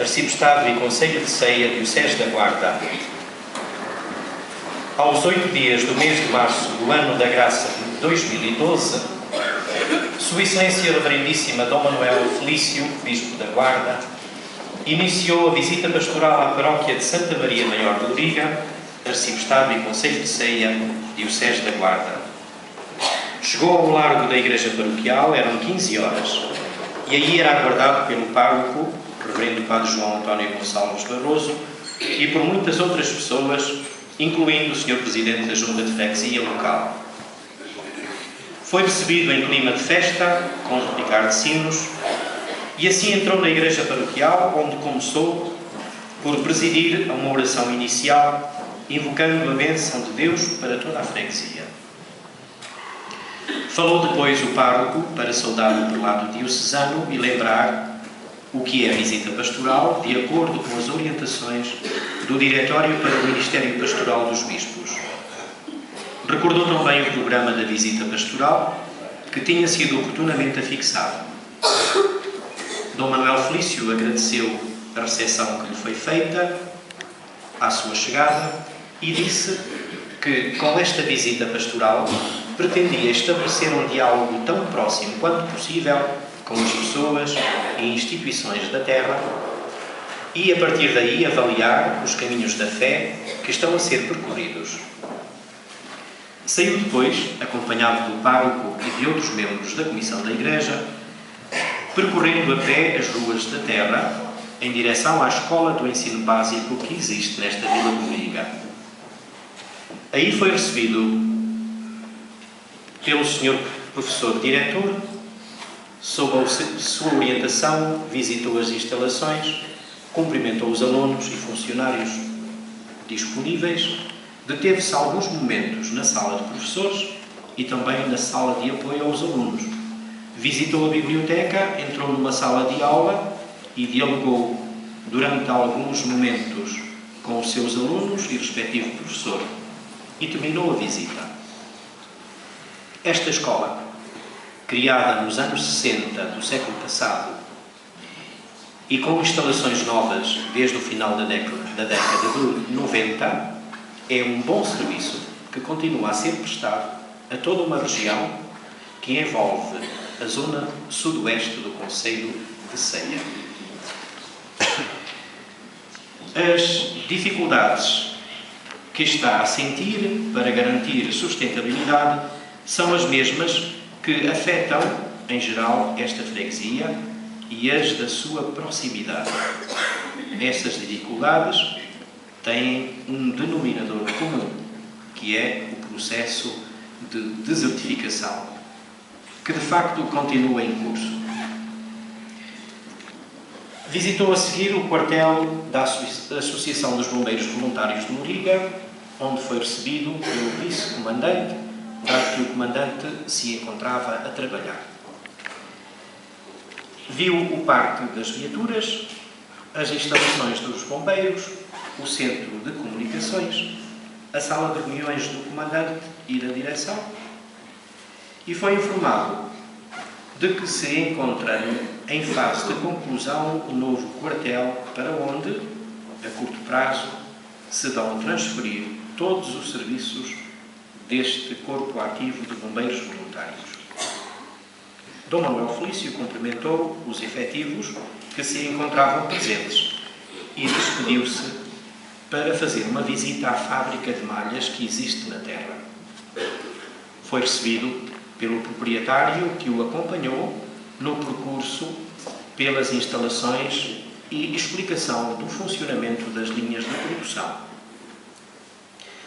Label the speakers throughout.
Speaker 1: Arciprestado e Conselho de Ceia, Diocese da Guarda. Aos 8 dias do mês de março do ano da graça de 2012, Sua Excelência Reverendíssima Dom Manuel Felício, Bispo da Guarda, iniciou a visita pastoral à paróquia de Santa Maria Maior de Loriga, Arciprestado e Conselho de Ceia, Diocese da Guarda. Chegou ao largo da igreja paroquial, eram 15 horas, e aí era aguardado pelo pároco, Reverendo Padre João António Gonçalves Barroso, e por muitas outras pessoas, incluindo o Sr. Presidente da Junta de Freguesia local. Foi recebido em clima de festa, com repicar de sinos, e assim entrou na igreja paroquial, onde começou por presidir uma oração inicial, invocando a bênção de Deus para toda a freguesia. Falou depois o pároco para saudar o prelado diocesano e lembrar o que é a visita pastoral, de acordo com as orientações do Diretório para o Ministério Pastoral dos Bispos. Recordou também o programa da visita pastoral, que tinha sido oportunamente afixado. Dom Manuel Felício agradeceu a recepção que lhe foi feita à sua chegada e disse que, com esta visita pastoral, pretendia estabelecer um diálogo tão próximo quanto possível com as pessoas e instituições da terra e, a partir daí, avaliar os caminhos da fé que estão a ser percorridos. Saiu depois, acompanhado do pároco e de outros membros da Comissão da Igreja, percorrendo a pé as ruas da terra, em direção à escola do ensino básico que existe nesta Vila de Loriga. Aí foi recebido pelo Sr. Professor Diretor, sob a sua orientação, visitou as instalações, cumprimentou os alunos e funcionários disponíveis, deteve-se alguns momentos na sala de professores e também na sala de apoio aos alunos. Visitou a biblioteca, entrou numa sala de aula e dialogou durante alguns momentos com os seus alunos e respectivo professor. E terminou a visita. Esta escola, criada nos anos 60 do século passado e com instalações novas desde o final da década de 90, é um bom serviço que continua a ser prestado a toda uma região que envolve a zona sudoeste do concelho de Ceia. As dificuldades que está a sentir para garantir sustentabilidade são as mesmas que afetam, em geral, esta freguesia e as da sua proximidade. Essas dificuldades têm um denominador comum, que é o processo de desertificação, que de facto continua em curso. Visitou a seguir o quartel da Associação dos Bombeiros Voluntários de Loriga, onde foi recebido pelo vice-comandante, dado que o comandante se encontrava a trabalhar. Viu o parque das viaturas, as instalações dos bombeiros, o centro de comunicações, a sala de reuniões do comandante e da direção, e foi informado de que se encontra em fase de conclusão o novo quartel para onde, a curto prazo, se vão transferir todos os serviços deste corpo ativo de bombeiros voluntários. Dom Manuel Felício cumprimentou os efetivos que se encontravam presentes e despediu-se para fazer uma visita à fábrica de malhas que existe na terra. Foi recebido pelo proprietário que o acompanhou no percurso pelas instalações e explicação do funcionamento das linhas de produção.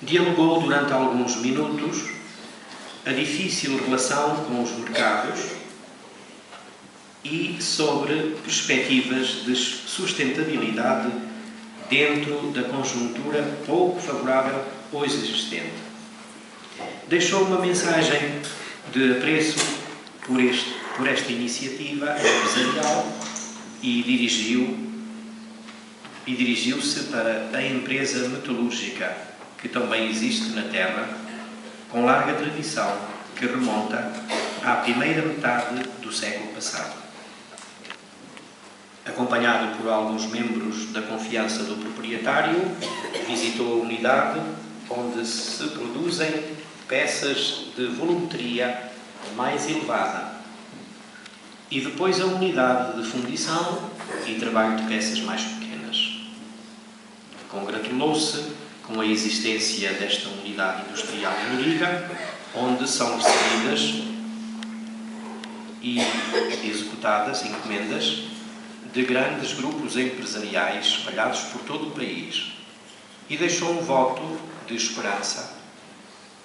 Speaker 1: Dialogou durante alguns minutos a difícil relação com os mercados e sobre perspectivas de sustentabilidade dentro da conjuntura pouco favorável hoje existente. Deixou uma mensagem de apreço por esta iniciativa empresarial e dirigiu-se para a empresa metalúrgica, que também existe na terra, com larga tradição, que remonta à primeira metade do século passado. Acompanhado por alguns membros da confiança do proprietário, visitou a unidade onde se produzem peças de volumetria mais elevada e depois a unidade de fundição e trabalho de peças mais pequenas. Congratulou-se com a existência desta unidade industrial em Loriga, onde são recebidas e executadas encomendas de grandes grupos empresariais espalhados por todo o país, e deixou um voto de esperança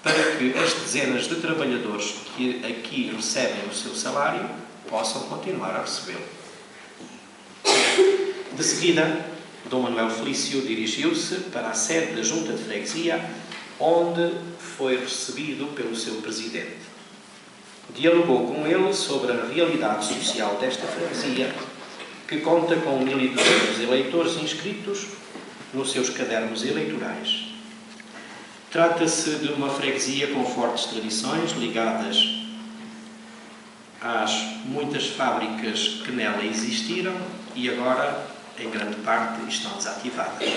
Speaker 1: para que as dezenas de trabalhadores que aqui recebem o seu salário possam continuar a recebê-lo. De seguida, Dom Manuel Felício dirigiu-se para a sede da Junta de Freguesia, onde foi recebido pelo seu presidente. Dialogou com ele sobre a realidade social desta freguesia, que conta com 1.200 eleitores inscritos nos seus cadernos eleitorais. Trata-se de uma freguesia com fortes tradições ligadas às muitas fábricas que nela existiram e agora, em grande parte, estão desativadas.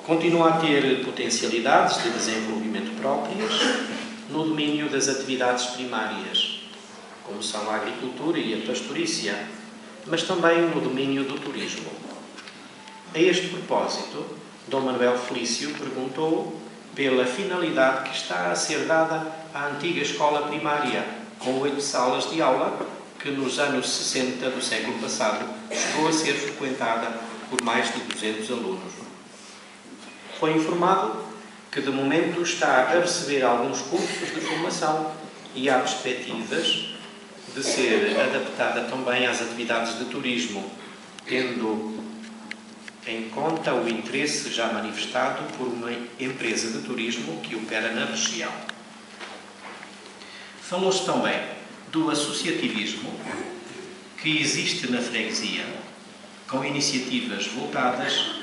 Speaker 1: Continua a ter potencialidades de desenvolvimento próprias no domínio das atividades primárias, como são a agricultura e a pastorícia, mas também no domínio do turismo. A este propósito, Dom Manuel Felício perguntou pela finalidade que está a ser dada à antiga escola primária, com 8 salas de aula, que nos anos 60 do século passado chegou a ser frequentada por mais de 200 alunos. Foi informado que de momento está a receber alguns cursos de formação e há perspectivas de ser adaptada também às atividades de turismo, tendo em conta o interesse já manifestado por uma empresa de turismo que opera na região. Falou-se também do associativismo que existe na freguesia, com iniciativas voltadas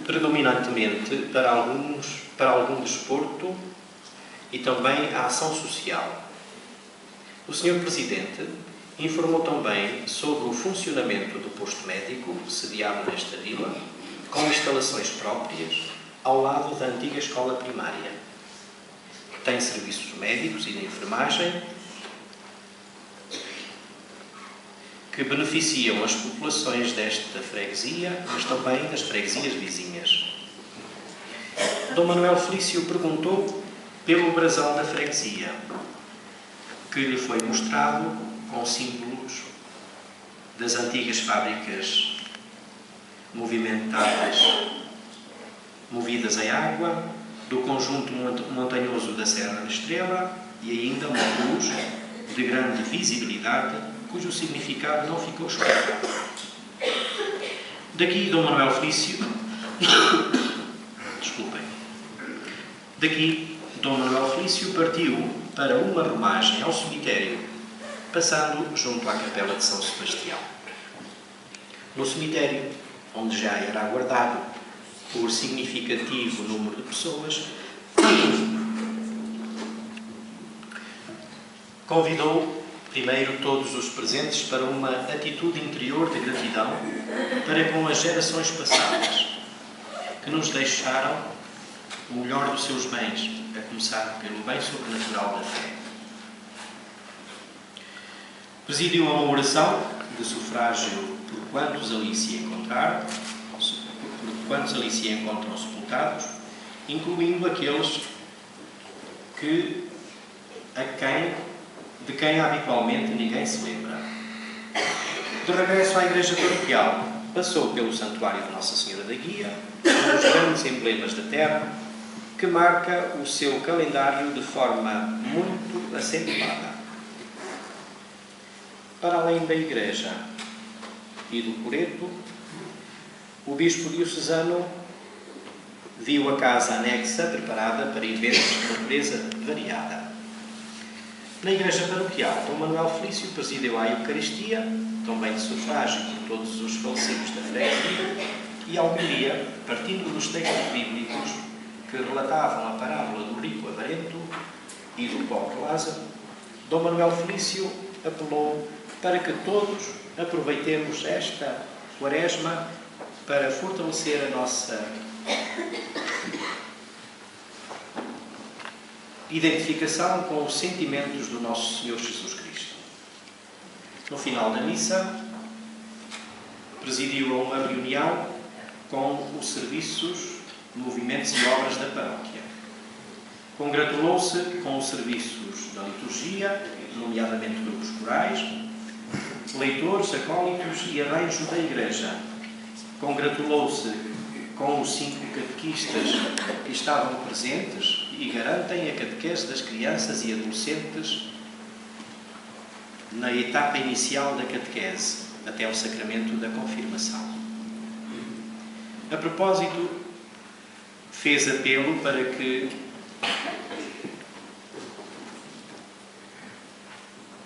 Speaker 1: predominantemente para algum desporto e também a ação social. O Sr. Presidente informou também sobre o funcionamento do posto médico, sediado nesta vila, com instalações próprias, ao lado da antiga escola primária. Tem serviços médicos e de enfermagem que beneficiam as populações desta freguesia, mas também das freguesias vizinhas. Dom Manuel Felício perguntou pelo brasão da freguesia, que lhe foi mostrado com símbolos das antigas fábricas movimentadas, movidas em água, do conjunto montanhoso da Serra da Estrela e ainda uma luz de grande visibilidade, cujo significado não ficou explicado. Daqui, Dom Manuel Felício... Desculpem. Daqui, Dom Manuel Felício partiu para uma romagem ao cemitério, passando junto à capela de São Sebastião. No cemitério, onde já era aguardado por significativo número de pessoas, convidou primeiro todos os presentes para uma atitude interior de gratidão para com as gerações passadas, que nos deixaram o melhor dos seus bens, a começar pelo bem sobrenatural da fé. Presidiu a uma oração de sufrágio por quantos ali se encontraram, por quantos ali se encontram sepultados, incluindo aqueles de quem habitualmente ninguém se lembra. De regresso à igreja paroquial, passou pelo santuário de Nossa Senhora da Guia, um dos grandes emblemas da terra, que marca o seu calendário de forma muito acentuada. Para além da igreja e do coreto, o bispo diocesano viu a casa anexa preparada para eventos de natureza variada. Na igreja paroquial, Dom Manuel Felício presidiu a Eucaristia, também de sufrágio por todos os falecidos da freguesia, e a homilia, partindo dos textos bíblicos que relatavam a parábola do rico avarento e do pobre Lázaro, Dom Manuel Felício apelou para que todos aproveitemos esta Quaresma para fortalecer a nossa identificação com os sentimentos do nosso Senhor Jesus Cristo. No final da missa, presidiu uma reunião com os serviços, movimentos e obras da paróquia. Congratulou-se com os serviços da liturgia, nomeadamente grupos corais, leitores, acólitos e arranjo da Igreja. Congratulou-se com os 5 catequistas que estavam presentes e garantem a catequese das crianças e adolescentes na etapa inicial da catequese, até ao sacramento da confirmação. A propósito, fez apelo para que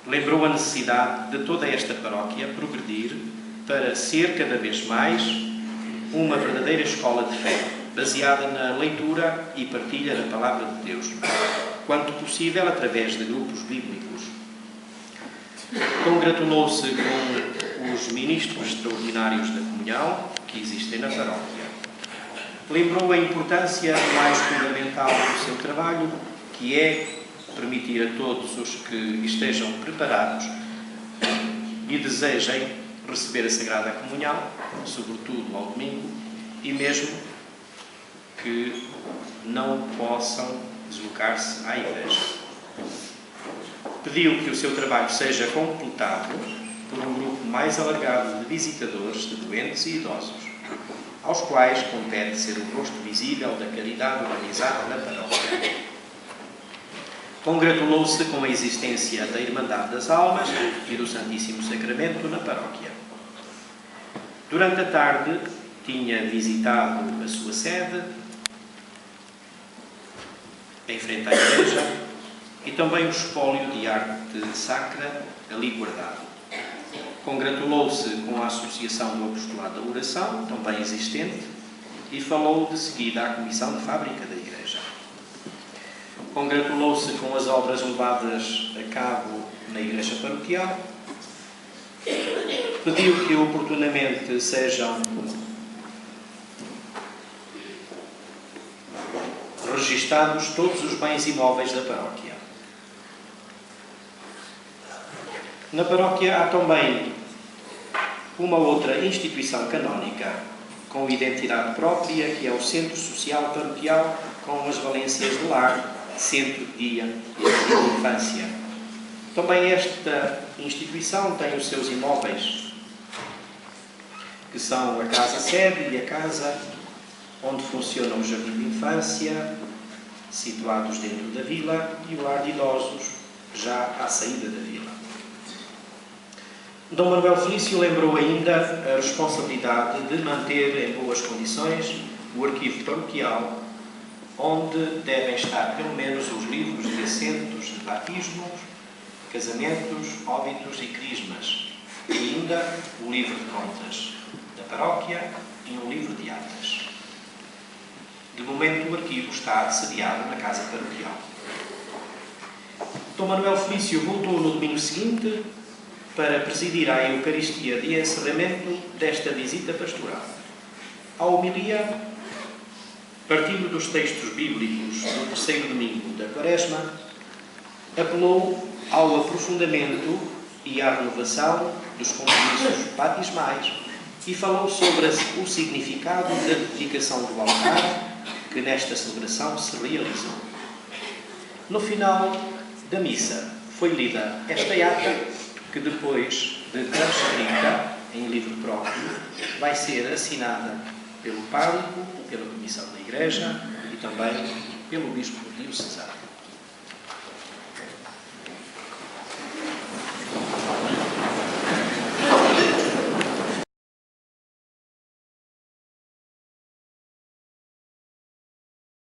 Speaker 1: lembrou a necessidade de toda esta paróquia progredir para ser cada vez mais uma verdadeira escola de fé, baseada na leitura e partilha da Palavra de Deus, quanto possível através de grupos bíblicos. Congratulou-se com os ministros extraordinários da comunhão que existem na paróquia. Lembrou a importância mais fundamental do seu trabalho, que é permitir a todos os que estejam preparados e desejem receber a Sagrada Comunhão, sobretudo ao domingo, e mesmo que não possam deslocar-se à Igreja. Pediu que o seu trabalho seja completado por um grupo mais alargado de visitadores, de doentes e idosos, aos quais compete ser o rosto visível da caridade organizada na paróquia. Congratulou-se com a existência da Irmandade das Almas e do Santíssimo Sacramento na paróquia. Durante a tarde, tinha visitado a sua sede, em frente à igreja, e também o espólio de arte sacra ali guardado. Congratulou-se com a Associação do Apostolado da Oração, também existente, e falou de seguida à Comissão de Fábrica da Igreja. Congratulou-se com as obras levadas a cabo na Igreja Paroquial. Pediu que oportunamente sejam registados todos os bens imóveis da paróquia. Na paróquia há também uma outra instituição canónica com identidade própria, que é o Centro Social Paroquial, com as valências de lar, centro de dia e de infância. Também esta instituição tem os seus imóveis, que são a casa-sede e a casa onde funciona o jardim de infância, situados dentro da vila, e o lar de idosos, já à saída da vila. Dom Manuel Felício lembrou ainda a responsabilidade de manter em boas condições o arquivo paroquial, onde devem estar pelo menos os livros de assentos de batismos, casamentos, óbitos e crismas, e ainda o livro de contas da paróquia e um livro de atas. De momento, o arquivo está sediado na Casa Paroquial. Dom Manuel Felício voltou no domingo seguinte para presidir a Eucaristia de encerramento desta visita pastoral. A homilia, partindo dos textos bíblicos do terceiro domingo da Quaresma, apelou ao aprofundamento e à renovação dos compromissos batismais e falou sobre o significado da dedicação do altar que nesta celebração se realizou. No final da missa foi lida esta ata, que depois de transcrita em livro próprio, vai ser assinada pelo pároco, pela Comissão da Igreja e também pelo Bispo diocesano.